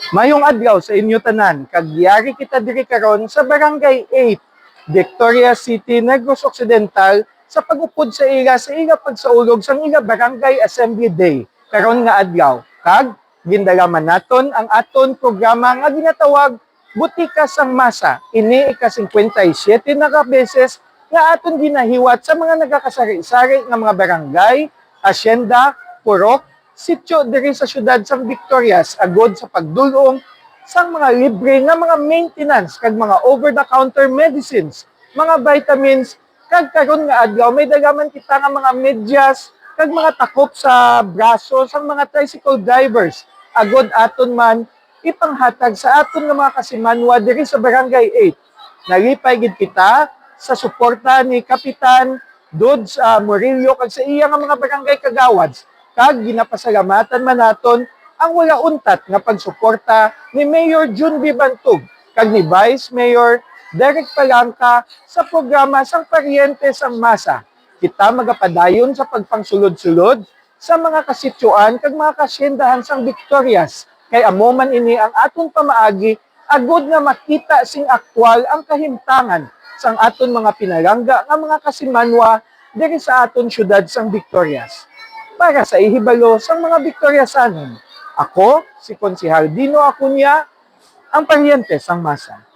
Mayong adlaw sa inyo tanan, kagyari kita diri karon sa Barangay 8, Victoria City, Negros Occidental sa pag-upod sa ila pagsaulog sang ila Barangay Assembly Day karon nga adlaw. Kag gindalaman naton ang aton programa nga ginatawag Butika sang Masa. Ini ika-57 na ka beses nga aton ginahiwat sa mga nagakasari-sari nga mga barangay, asyenda, purok, sityo diri sa syudad sang Victorias agod sa pagdulong sang mga libre nga mga maintenance kag mga over-the-counter medicines, mga vitamins, kag karon nga adlaw may dagaman kita nga mga medyas kag mga takop sa braso sang mga tricycle drivers agod aton man ipanghatag sa aton nga mga kasimanwa diri sa Barangay 8. Nalipay gid kita sa suporta ni Kapitan Dodds Murillo kag sa iya nga mga barangay kagawads kag ginapasalamatan man naton ang wala untat nga pagsuporta ni Mayor Jun B. Bantug kag ni Vice Mayor Derek Palangka sa programa sang Paryente sang Masa. Kita magapadayon sa pagpangsulod-sulod sa mga kasityoan kag mga kasyendahan sang Victorias kay amo man ini ang aton pamaagi agud nga makita sing aktwal ang kahimtangan sang aton mga pinalangga nga mga kasimanwa diri sa aton syudad sang Victorias. Para sa ihibalo sang mga Victoriasanon, ako si Konsehal Dino Acuña, ang Paryente sang Masa.